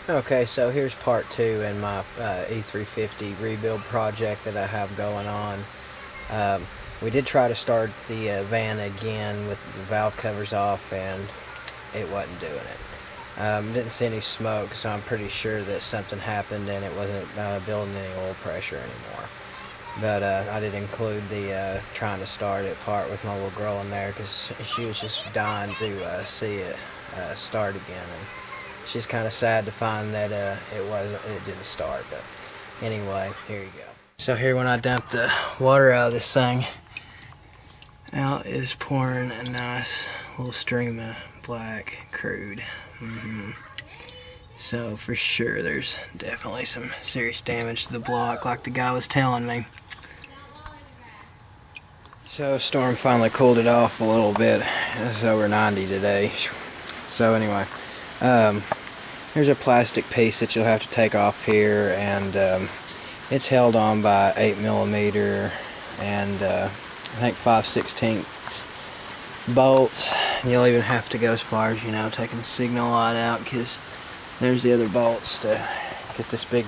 Okay, so here's part 2 in my E350 rebuild project that I have going on. We did try to start the van again with the valve covers off, and it wasn't doing it. Didn't see any smoke, so I'm pretty sure that something happened and it wasn't building any oil pressure anymore. But I did include the trying to start it part with my little girl in there because she was just dying to see it start again. And she's kind of sad to find that it didn't start. But anyway, here you go. So here, when I dumped the water out of this thing, out is pouring a nice little stream of black crude. So for sure there's definitely some serious damage to the block, like the guy was telling me. So storm finally cooled it off a little bit. It's over 90 today. So anyway, there's a plastic piece that you'll have to take off here, and it's held on by 8mm and I think 5/16 bolts. You'll even have to go as far as, taking the signal light out, because there's the other bolts to get this big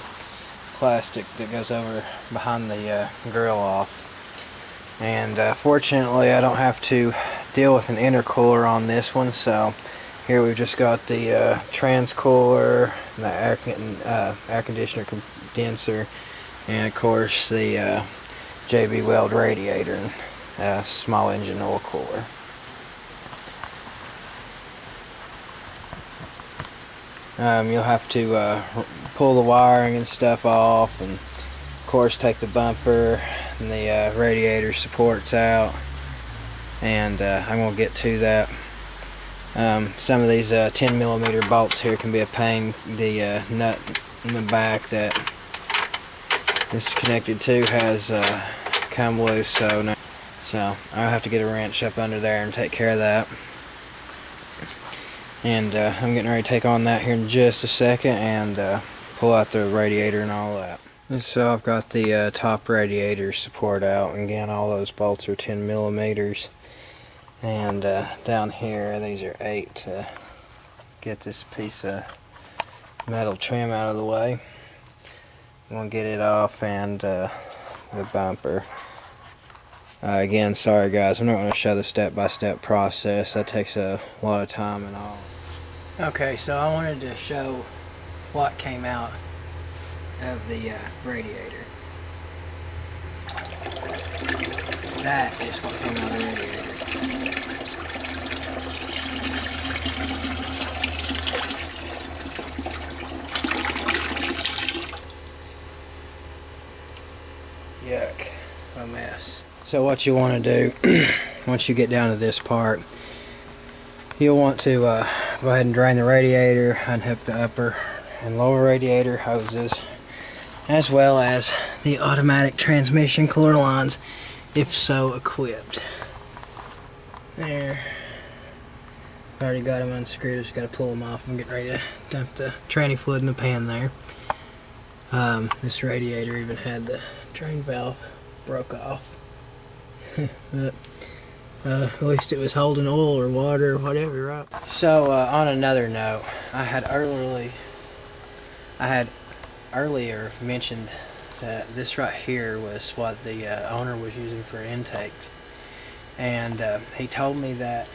plastic that goes over behind the grill off. And fortunately I don't have to deal with an intercooler on this one, so here we've just got the transcooler, the air conditioner condenser, and of course the JB Weld radiator and small engine oil cooler. You'll have to pull the wiring and stuff off, and of course take the bumper and the radiator supports out, and I'm going to get to that. Some of these 10mm bolts here can be a pain. The nut in the back that this is connected to has come loose, so I'll have to get a wrench up under there and take care of that. And I'm getting ready to take on that here in just a second and pull out the radiator and all that. So I've got the top radiator support out, and again all those bolts are 10mm, and down here these are 8 to get this piece of metal trim out of the way. I'm going to get it off, and the bumper. Again, sorry guys, I'm not going to show the step-by-step process. That takes a lot of time and all. Okay, so I wanted to show what came out of the radiator. That is what came out of the radiator. Yuck, a mess. So what you want to do, once you get down to this part, you'll want to go ahead and drain the radiator, unhook the upper and lower radiator hoses, as well as the automatic transmission cooler lines, if so equipped. There. Already got them unscrewed, just got to pull them off. I'm getting ready to dump the tranny fluid in the pan there. This radiator even had the drain valve broke off. But at least it was holding oil or water or whatever, right? So on another note, I had earlier mentioned that this right here was what the owner was using for intake, and he told me that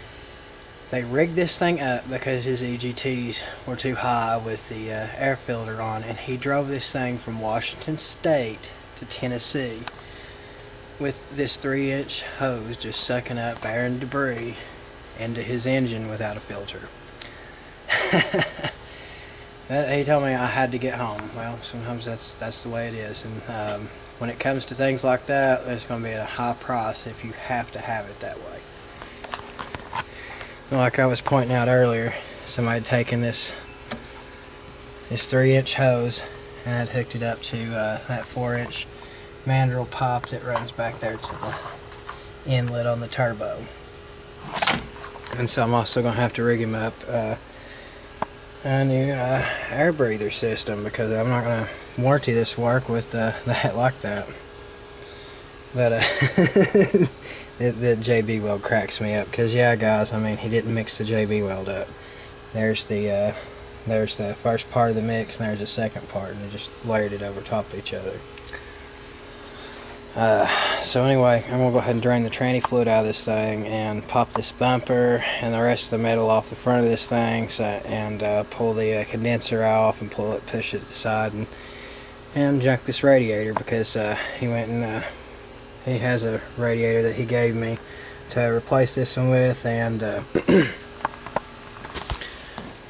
they rigged this thing up because his EGTs were too high with the air filter on, and he drove this thing from Washington State to Tennessee with this 3-inch hose just sucking up air and debris into his engine without a filter. He told me I had to get home. Well, sometimes that's the way it is, and when it comes to things like that, it's going to be a high price if you have to have it that way. Like I was pointing out earlier, somebody had taken this 3-inch hose and had hooked it up to that 4-inch mandrel pipe that runs back there to the inlet on the turbo. And so I'm also going to have to rig him up a new air breather system, because I'm not going to warranty this work with that like that. But the JB Weld cracks me up, because yeah guys, I mean, he didn't mix the JB Weld up. There's the there's the first part of the mix and there's the second part, and they just layered it over top of each other. So anyway, I'm gonna go ahead and drain the tranny fluid out of this thing and pop this bumper and the rest of the metal off the front of this thing, and pull the condenser off and push it to the side, and junk this radiator, because he went and he has a radiator that he gave me to replace this one with, and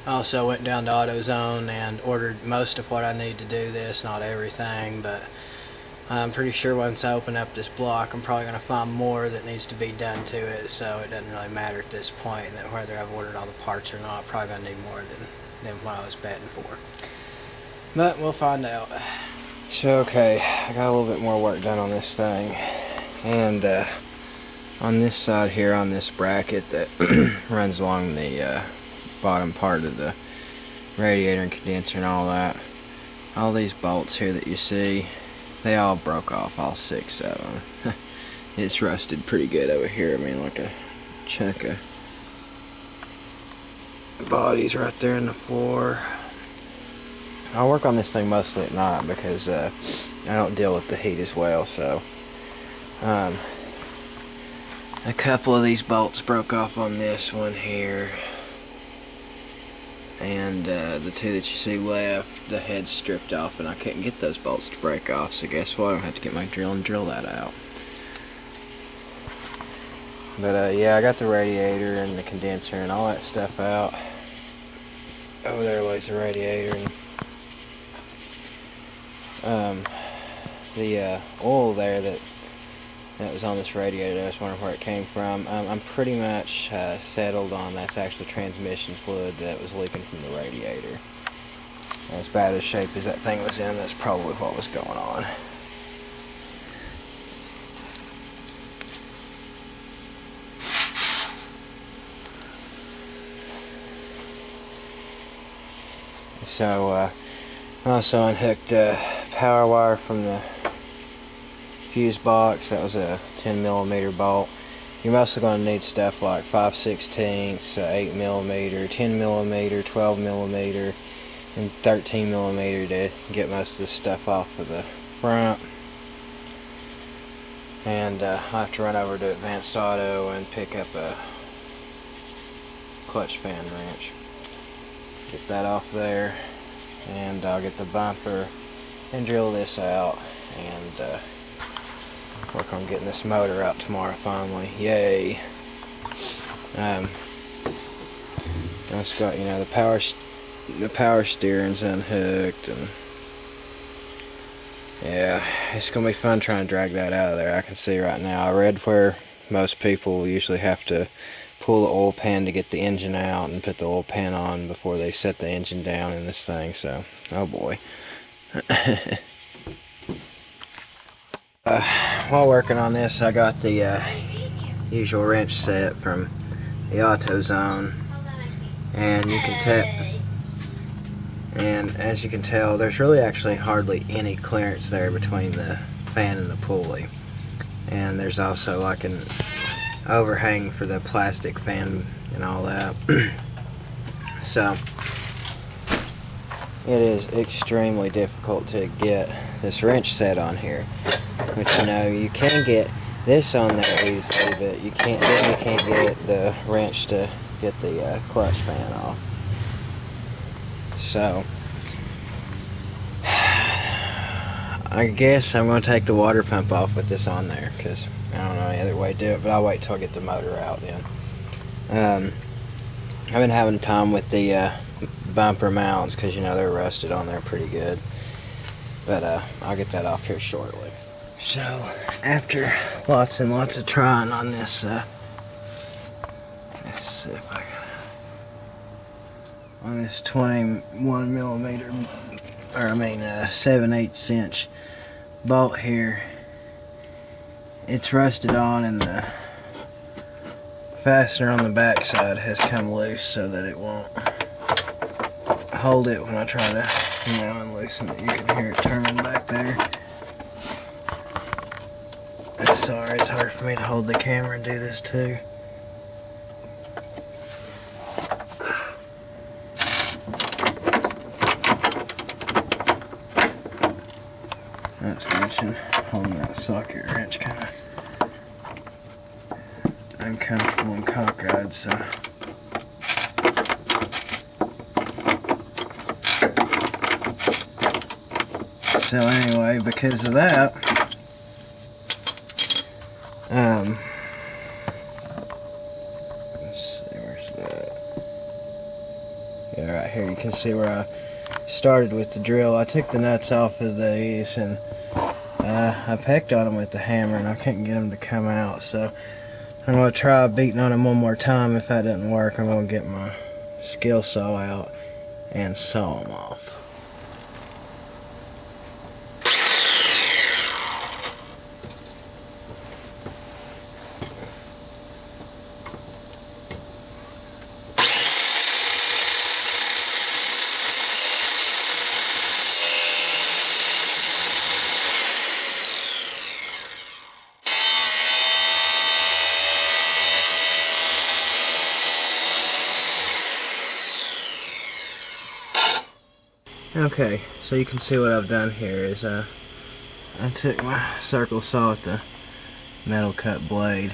also went down to AutoZone and ordered most of what I need to do this, not everything, but I'm pretty sure once I open up this block I'm probably going to find more that needs to be done to it, so it doesn't really matter at this point that whether I've ordered all the parts or not. I'm probably going to need more than what I was betting for, but we'll find out. So okay, I got a little bit more work done on this thing, and on this side here, on this bracket that runs along the bottom part of the radiator and condenser and all that, all these bolts here that you see, they all broke off, all 6 of them. It's rusted pretty good over here. I mean, like a chunk of bodies right there in the floor. I'll work on this thing mostly at night because I don't deal with the heat as well, so a couple of these bolts broke off on this one here, and the 2 that you see left, the head's stripped off and I couldn't get those bolts to break off, so guess what, I'm going to have to get my drill and drill that out. But yeah, I got the radiator and the condenser and all that stuff out. Over there lays the radiator, and the oil there that was on this radiator, I was wondering where it came from. I'm pretty much settled on that's actually transmission fluid that was leaking from the radiator. As bad a shape as that thing was in, that's probably what was going on. So I also unhooked power wire from the fuse box. That was a 10mm bolt. You're mostly going to need stuff like 5/16, 8mm, 10mm, 12mm, and 13mm to get most of this stuff off of the front. And I'll have to run over to Advanced Auto and pick up a clutch fan wrench. Get that off there, and I'll get the bumper and drill this out, and work on getting this motor out tomorrow finally. Yay! It's got, you know, the power steering's unhooked, and yeah, it's gonna be fun trying to drag that out of there. I can see right now. I read where most people usually have to pull the oil pan to get the engine out and put the oil pan on before they set the engine down in this thing, so oh boy. While working on this, I got the usual wrench set from the AutoZone, and you can tell, and as you can tell, there's really actually hardly any clearance there between the fan and the pulley, and there's also like an overhang for the plastic fan and all that. So it is extremely difficult to get this wrench set on here. But you know, you can get this on there easily, but you can't get the wrench to get the clutch fan off. So I guess I'm going to take the water pump off with this on there, because I don't know any other way to do it, but I'll wait till I get the motor out then. I've been having time with the bumper mounts, because you know they're rusted on there pretty good, but I'll get that off here shortly. So after lots and lots of trying on this, let's see if I can, on this 21mm, or I mean 7/8 inch bolt here, it's rusted on, and the fastener on the back side has come loose so that it won't hold it when I try to, you know, unloosen it. You can hear it turning back there. Sorry, it's hard for me to hold the camera and do this too. Not to mention holding that socket wrench kind of uncomfortable and cockeyed, so. So anyway, because of that, let's see, where's that? Yeah, right here you can see where I started with the drill. I took the nuts off of these and I pecked on them with the hammer and I couldn't get them to come out, so I'm going to try beating on them one more time. If that doesn't work, I'm going to get my skill saw out and saw them off. Okay, so you can see what I've done here is I took my circle saw with the metal cut blade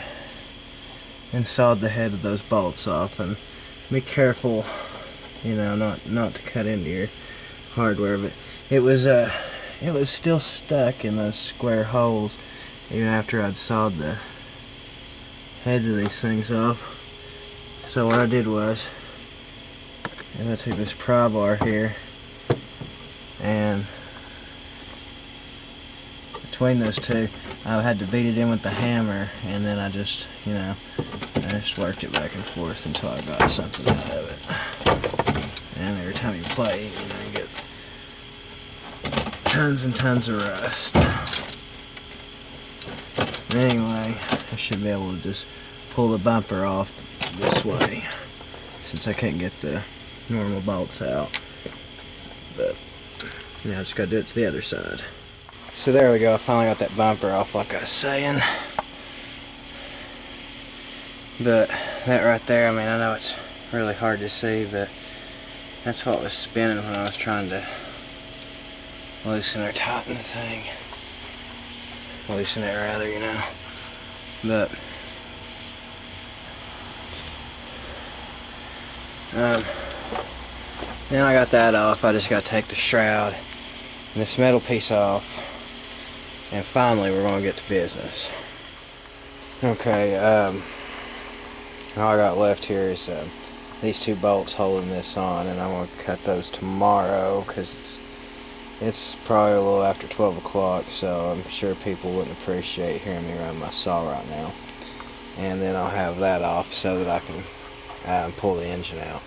and sawed the head of those bolts off, and be careful, you know, not to cut into your hardware, but it was still stuck in those square holes even after I'd sawed the heads of these things off. So what I did was, I took this pry bar here and between those two I had to beat it in with the hammer, and then I just, you know, I just worked it back and forth until I got something out of it. And every time you play, you know, you get tons and tons of rust. Anyway, I should be able to just pull the bumper off this way since I can't get the normal bolts out. But now I just gotta do it to the other side. So there we go, I finally got that bumper off like I was saying. But that right there, I mean, I know it's really hard to see, but that's what was spinning when I was trying to loosen or tighten the thing. Loosen it rather, you know. But now I got that off, I just gotta take the shroud and this metal piece off, and finally we're gonna get to business. Okay, all I got left here is these two bolts holding this on, and I'm gonna cut those tomorrow because it's probably a little after 12 o'clock, so I'm sure people wouldn't appreciate hearing me run my saw right now. And then I'll have that off so that I can pull the engine out.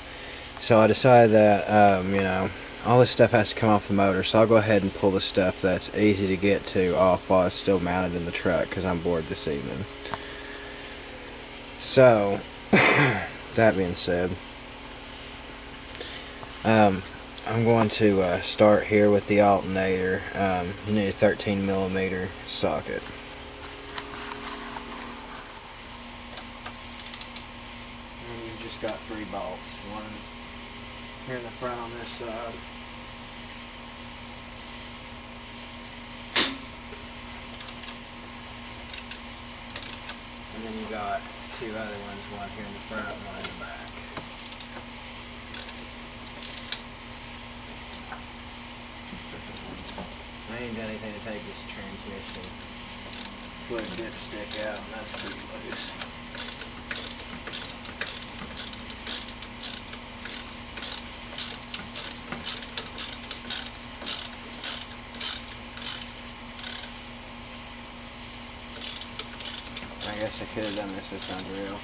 So I decided that, you know, all this stuff has to come off the motor, so I'll go ahead and pull the stuff that's easy to get to off while it's still mounted in the truck because I'm bored this evening. So, that being said, I'm going to start here with the alternator. You need a 13mm socket. And you've just got 3 bolts. One here in the front on this side. And then you got 2 other ones, one here in the front and one in the back. I ain't done anything to take this transmission foot dipstick out, and that's pretty loose. I guess I could have done this with my drill.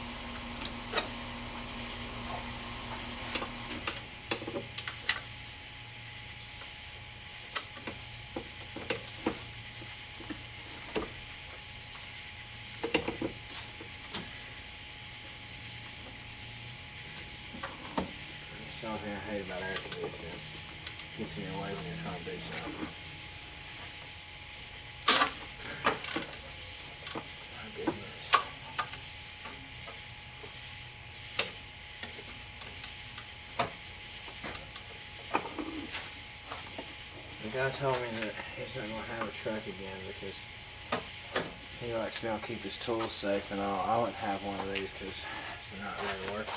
Something I hate about air conditioning. Gets in your way when you're trying to do something. My goodness. The guy told me that he's not going to have a truck again because he likes to be able to keep his tools safe and all. I wouldn't have one of these because it's not really working.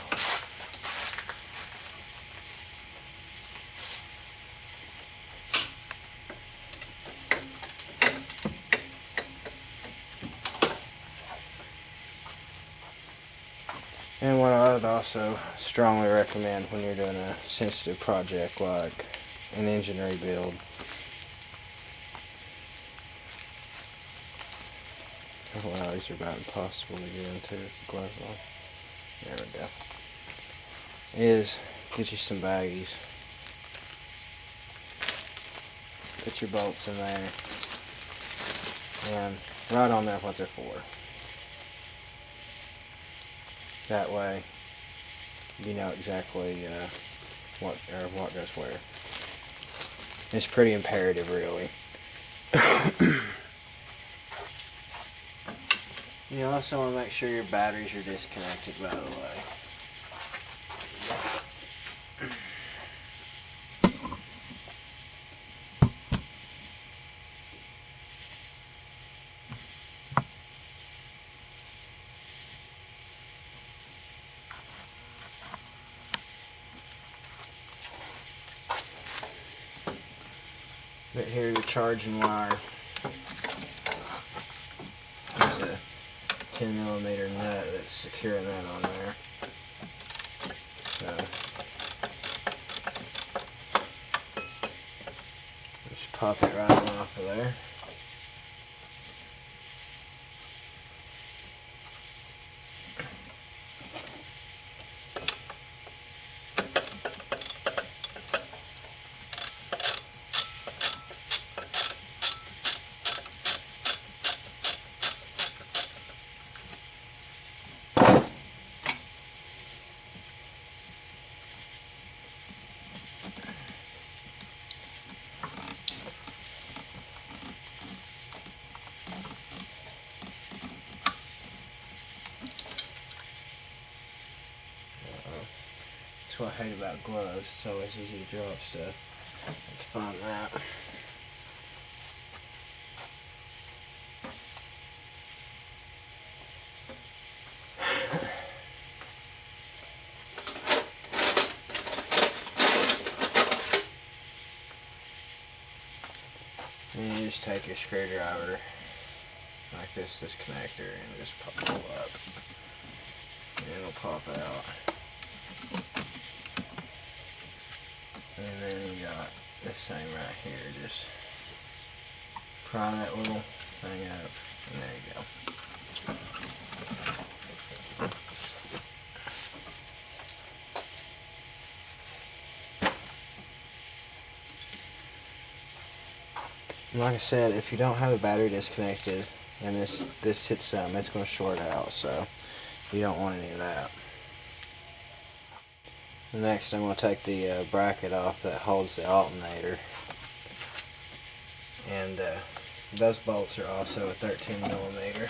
And what I would also strongly recommend when you're doing a sensitive project like an engine rebuild, wow, these are about impossible to get into with the gloves on. There we go. Is get you some baggies. Put your bolts in there and write on there what they're for. That way you know exactly what goes where. It's pretty imperative, really. You also want to make sure your batteries are disconnected, by the way. But here's a charging wire. There's a 10mm nut that's securing that on there. So just pop it right on off of there. That's what I hate about gloves. It's always easy to drop stuff. Let's find that. And you just take your screwdriver like this connector and just pull up. And it'll pop out. And then you got this thing right here. Just pry that little thing up, and there you go. And like I said, if you don't have the battery disconnected and this hits something, it's going to short out, so you don't want any of that. Next, I'm going to take the bracket off that holds the alternator, and those bolts are also a 13mm.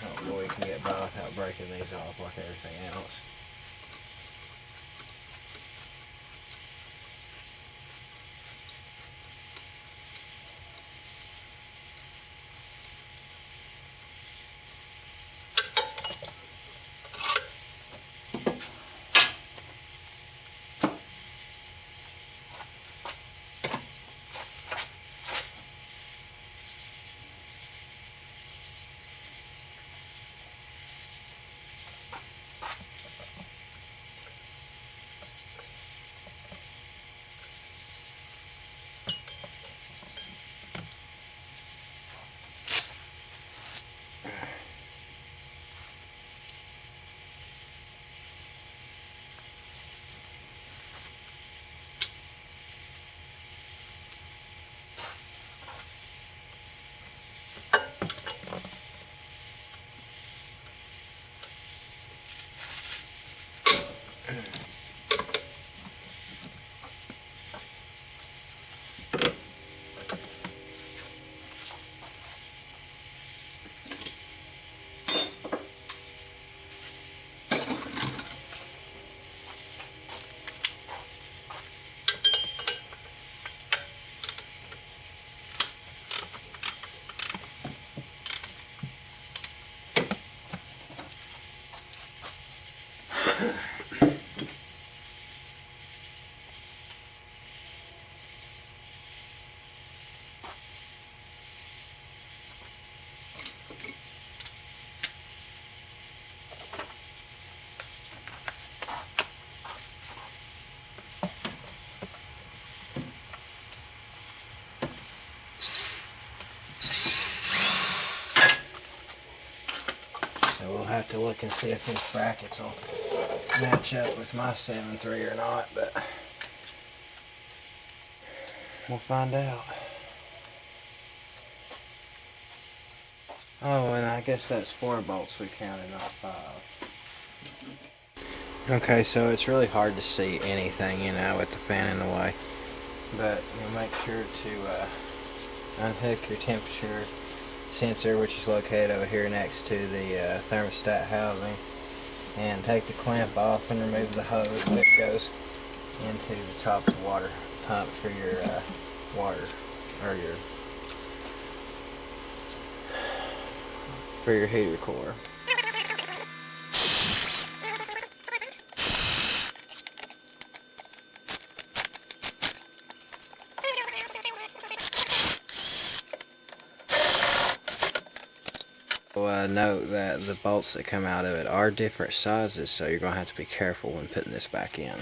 Hopefully we can get by without breaking these off like everything else. We'll have to look and see if these brackets will match up with my 7.3 or not, but we'll find out. Oh, and I guess that's 4 bolts we counted, not 5. Okay, so it's really hard to see anything, you know, with the fan in the way. But you'll make sure to unhook your temperature sensor, which is located over here next to the thermostat housing, and take the clamp off and remove the hose that goes into the top of the water pump for your water, or your heater core. Note that the bolts that come out of it are different sizes, so you're going to have to be careful when putting this back in.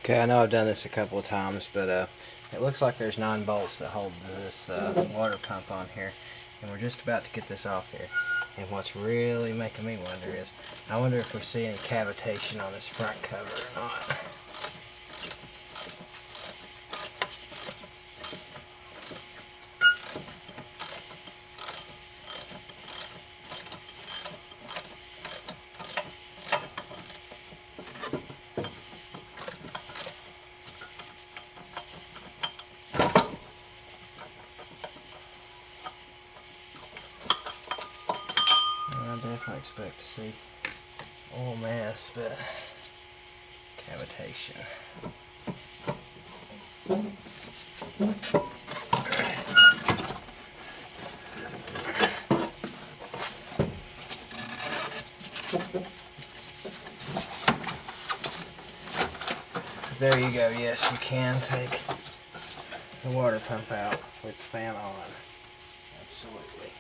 Okay, I know I've done this a couple of times, but it looks like there's 9 bolts that hold this water pump on here, and we're just about to get this off here. And what's really making me wonder is, I wonder if we see any cavitation on this front cover or not. I definitely expect to see oil mess, but cavitation. There you go, yes, you can take the water pump out with the fan on. Absolutely.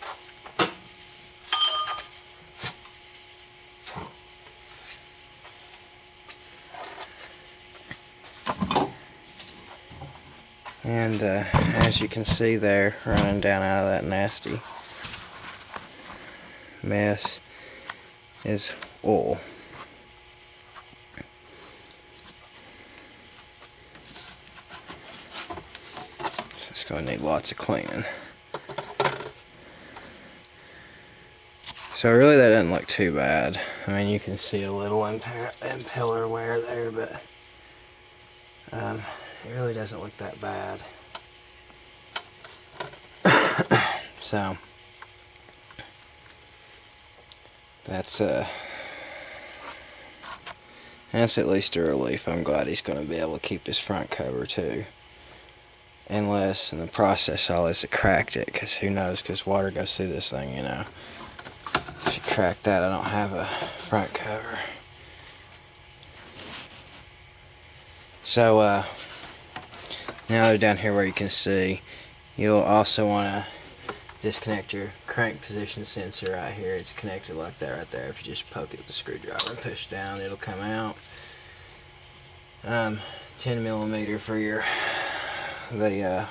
And as you can see there, running down out of that nasty mess is oil. So it's going to need lots of cleaning. So really that doesn't look too bad. I mean, you can see a little impeller wear there, but it really doesn't look that bad. So that's at least a relief. I'm glad he's going to be able to keep his front cover too, unless in the process all this cracked it, because who knows, because water goes through this thing, you know. If you crack that, I don't have a front cover. So now down here where you can see, you'll also want to disconnect your crank position sensor right here. It's connected like that right there. If you just poke it with a screwdriver and push down, it'll come out. 10 millimeter for the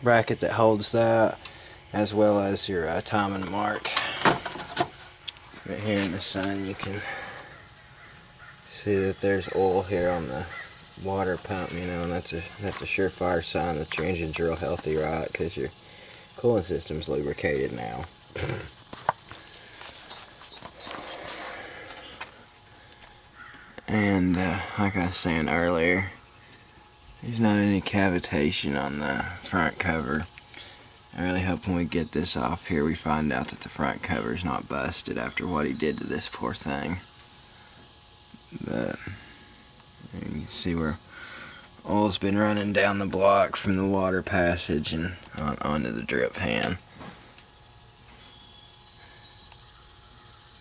bracket that holds that, as well as your timing mark. Right here in the sun, you can see that there's oil here on the water pump, you know, and that's a surefire sign that your engine's real healthy, right? Because your cooling system's lubricated now. And like I was saying earlier, there's not any cavitation on the front cover. I really hope when we get this off here we find out that the front cover's not busted after what he did to this poor thing. But you can see where oil's been running down the block from the water passage and onto the drip pan.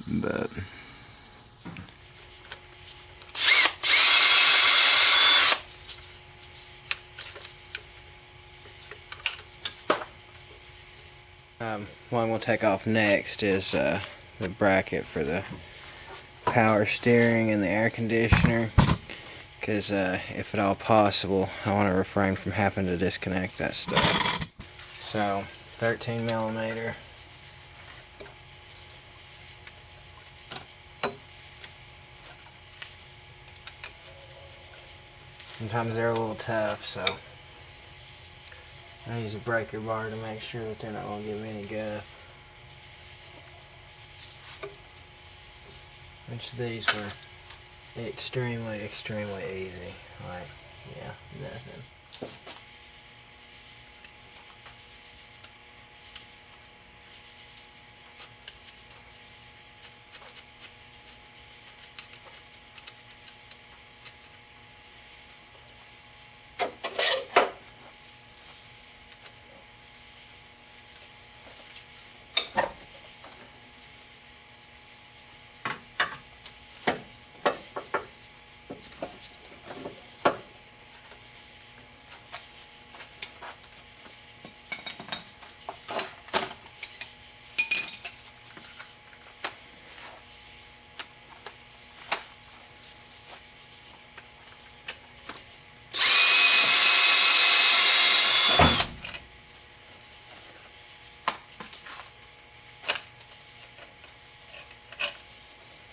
But what I'm going to take off next is the bracket for the power steering and the air conditioner, because if at all possible I want to refrain from having to disconnect that stuff. So 13mm. Sometimes they're a little tough, so I use a breaker bar to make sure that they're not going to give me any guff. Which these were extremely easy. Like, yeah, nothing.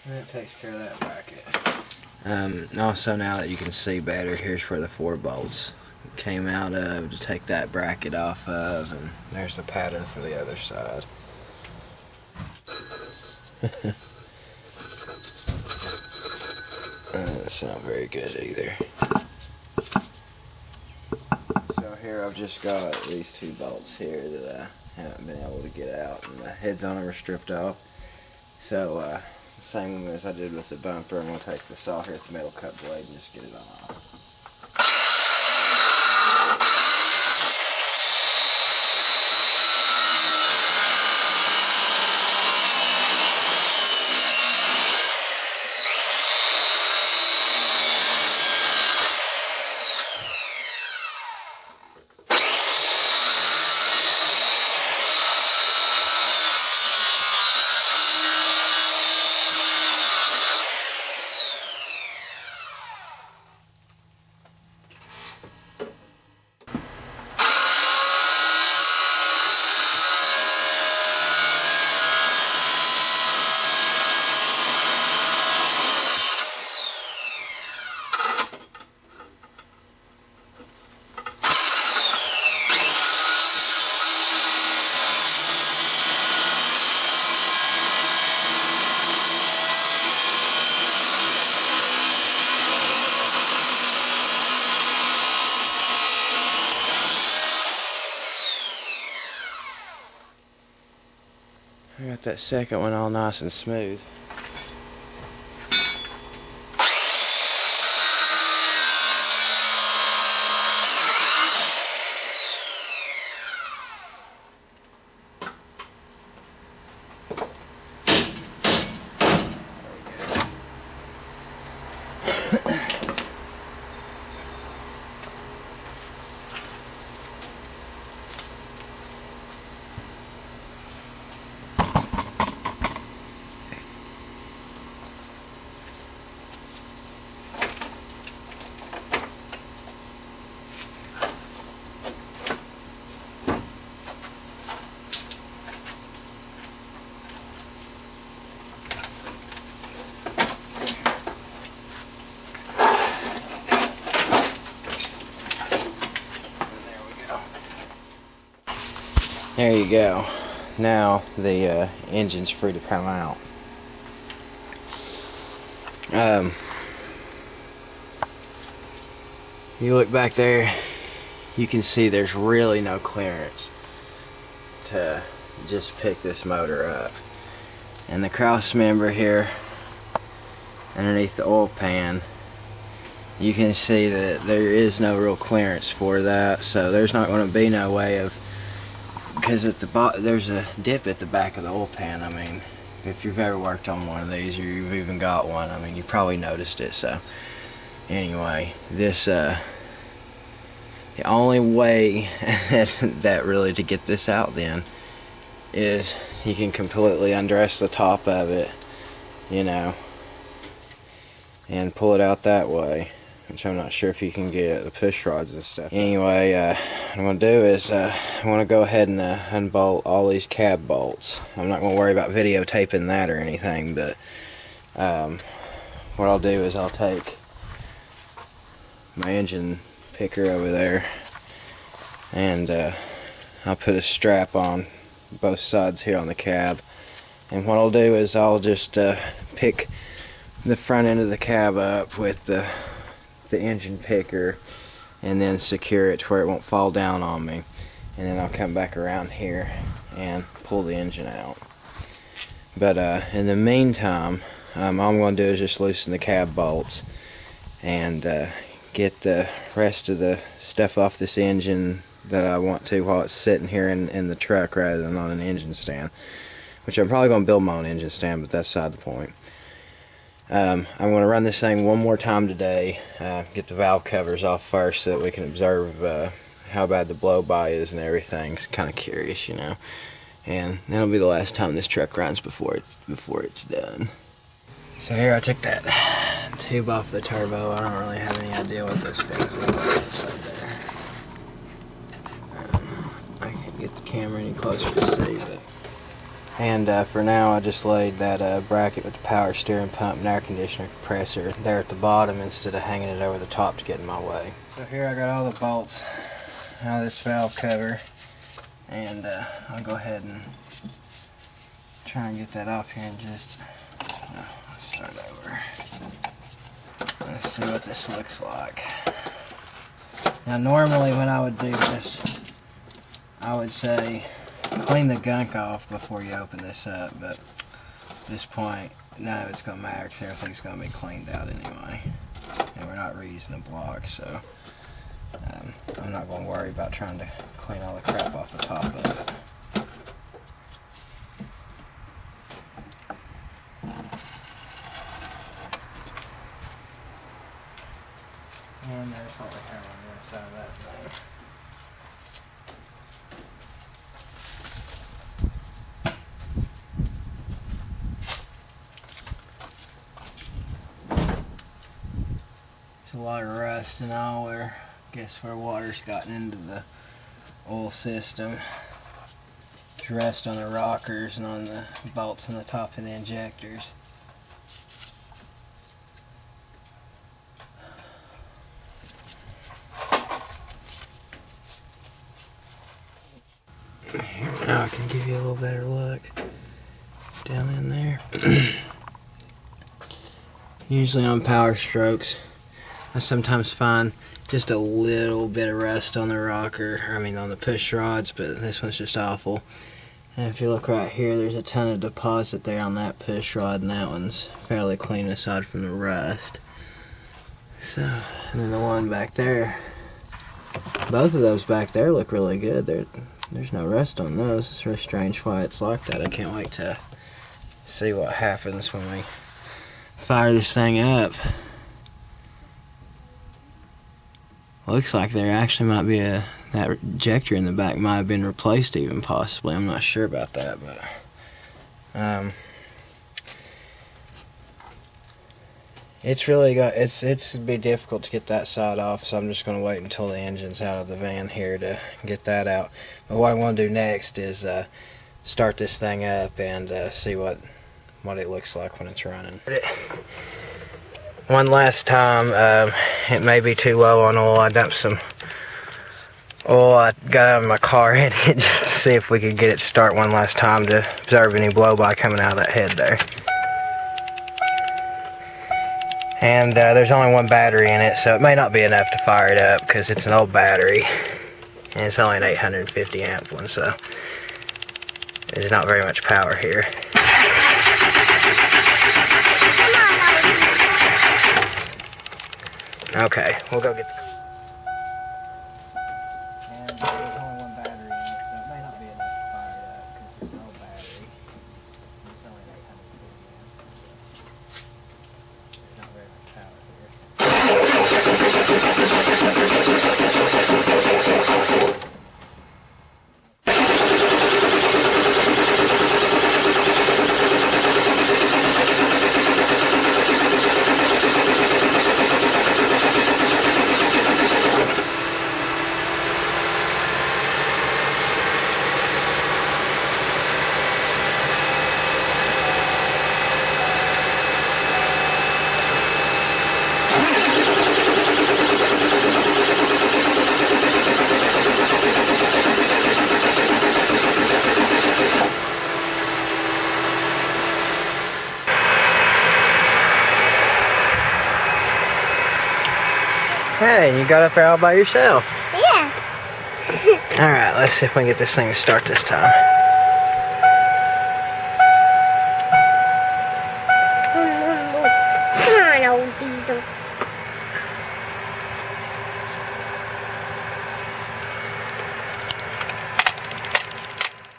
And that takes care of that bracket. And also, now that you can see better, here's where the 4 bolts came out of to take that bracket off of, and there's the pattern for the other side. That's not very good either. So here I've just got these 2 bolts here that I haven't been able to get out, and the heads on them are stripped off. So same as I did with the bumper, I'm going to take the saw here with the metal cut blade and just get it on off. I got that second one all nice and smooth. There you go. Now the engine's free to come out. you look back there, you can see there's really no clearance to just pick this motor up. And the cross member here underneath the oil pan, you can see that there is no real clearance for that, so there's not going to be no way of, because at the bottom there's a dip at the back of the oil pan. I mean, if you've ever worked on one of these, or you've even got one, I mean, you probably noticed it. So anyway, this the only way that really to get this out then is you can completely undress the top of it, you know, and pull it out that way, which I'm not sure if you can get the push rods and stuff. Anyway, what I'm going to do is I want to go ahead and unbolt all these cab bolts. I'm not going to worry about videotaping that or anything, but what I'll do is I'll take my engine picker over there, and I'll put a strap on both sides here on the cab, and what I'll do is I'll just pick the front end of the cab up with the engine picker, and then secure it to where it won't fall down on me, and then I'll come back around here and pull the engine out. But in the meantime, all I'm going to do is just loosen the cab bolts and get the rest of the stuff off this engine that I want to while it's sitting here in the truck rather than on an engine stand, which I'm probably going to build my own engine stand, but that's beside the point. I'm going to run this thing one more time today, get the valve covers off first so that we can observe how bad the blow-by is and everything. It's kind of curious, you know, and that'll be the last time this truck runs before it's done. So here I took that tube off the turbo. I don't really have any idea what those things look like inside there. I can't get the camera any closer to see, but. And for now, I just laid that bracket with the power steering pump and air conditioner compressor there at the bottom instead of hanging it over the top to get in my way. So here I got all the bolts out of this valve cover, and I'll go ahead and try and get that off here in just. Let's start over. Let's see what this looks like. Now, normally when I would do this, I would say clean the gunk off before you open this up, but at this point none of it's going to matter because everything's going to be cleaned out anyway, and we're not reusing the block, so I'm not going to worry about trying to clean all the crap off the top of it. And there's what we have on the inside of that thing. A lot of rust and all, where I guess where water's gotten into the oil system. There's rust on the rockers and on the bolts on the top of the injectors. Here, now I can give you a little better look down in there. Usually on PowerStrokes, I sometimes find just a little bit of rust on the rocker, I mean on the push rods, but this one's just awful. And if you look right here, there's a ton of deposit there on that push rod, and that one's fairly clean aside from the rust. So, and then the one back there, both of those back there look really good. There's no rust on those. It's really strange why it's like that. I can't wait to see what happens when we fire this thing up. Looks like there actually might be that ejector in the back might have been replaced, even possibly. I'm not sure about that, but it's really it's be difficult to get that side off, so I'm just going to wait until the engine's out of the van here to get that out. But what I want to do next is start this thing up and see what it looks like when it's running. One last time, it may be too low on oil. I dumped some oil I got out of my car in it just to see if we could get it to start one last time to observe any blow-by coming out of that head there. And there's only one battery in it, so it may not be enough to fire it up because it's an old battery. And it's only an 850 amp one, so there's not very much power here. Okay, we'll go get the... And there's only one battery in it, so it may not be enough to fire it up because it's an old battery. It's only an 850 amp, so there's not very much power here. Hey, you got up there all by yourself. Yeah. Alright, let's see if we can get this thing to start this time. Come on, old diesel.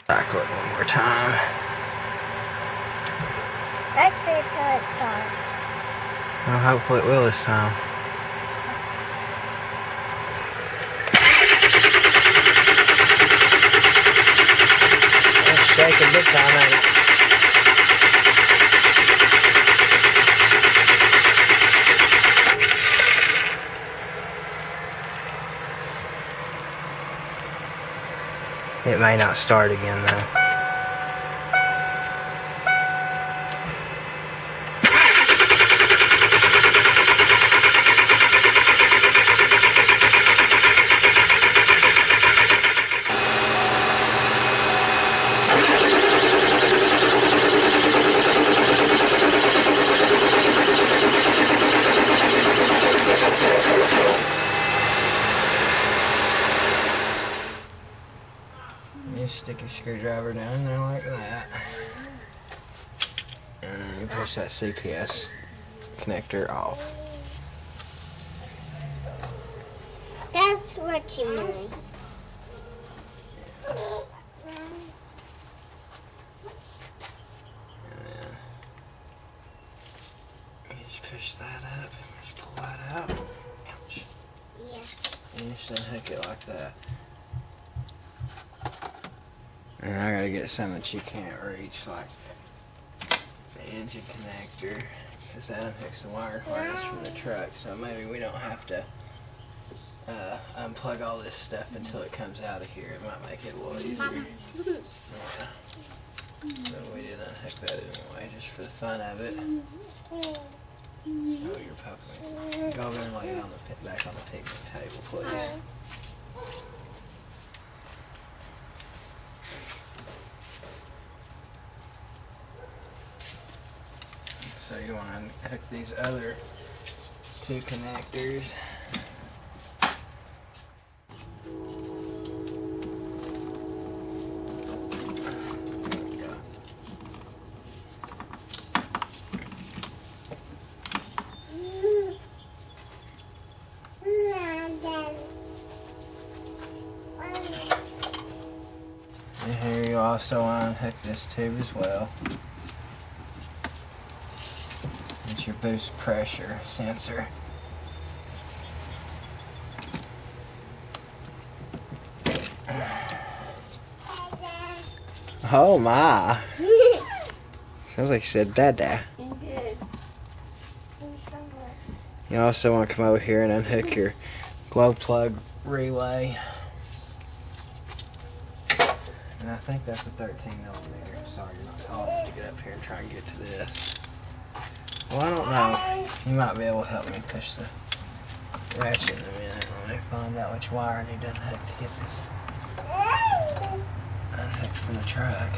Cycle it one more time. Let's see until it starts. Well, hopefully it will this time. Shaking big time, ain't it? It may not start again though. Just stick your screwdriver down there like that. And then you push that CPS connector off. That's what you mean. And then you just push that up and just pull that out. Ouch. Yeah. And you just unhook it like that. And I gotta get something that you can't reach, like the engine connector, because that unhooks the wire harness from the truck. So maybe we don't have to unplug all this stuff until it comes out of here. It might make it a little easier. Yeah. So we did unhook that anyway, just for the fun of it. Oh, you're poking me. Go over and lay it on the back on the picnic table, please. So you want to hook these other two connectors. And here you also want to unhook this tube as well. It's your boost pressure sensor. Oh my. Sounds like you said dada. You did. You also want to come over here and unhook your glow plug relay. And I think that's a 13mm. Sorry, you're not tall enough to get up here and try and get to this. Well, I don't know. You might be able to help me push the ratchet in a minute. Let me find out which wire I need to unhook to get this unhooked from the truck.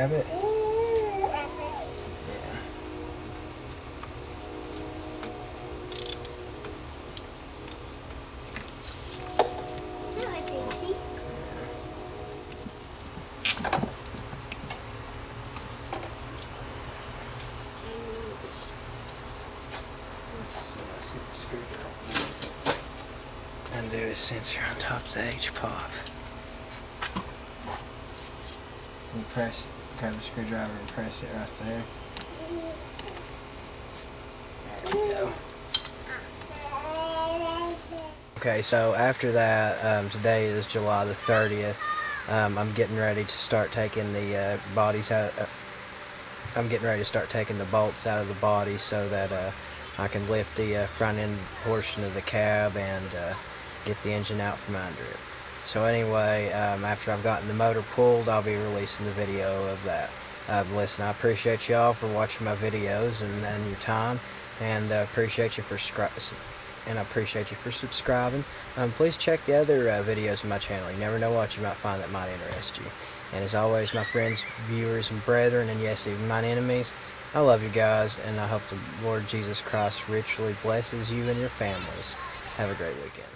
grab it? Grab this. Yeah. That was easy. Let's get the screwdriver. Undo his sensor on top of the H-pop. You press, grab the screwdriver and press it right there. There we go. Okay, so after that, today is July the 30th. I'm getting ready to start taking the bodies out. I'm getting ready to start taking the bolts out of the body so that I can lift the front end portion of the cab and get the engine out from under it. So anyway, after I've gotten the motor pulled, I'll be releasing the video of that. Listen, I appreciate y'all for watching my videos and your time, and appreciate you for subscribing. Please check the other videos on my channel. You never know what you might find that might interest you. And as always, my friends, viewers, and brethren, and yes, even mine enemies, I love you guys, and I hope the Lord Jesus Christ richly blesses you and your families. Have a great weekend.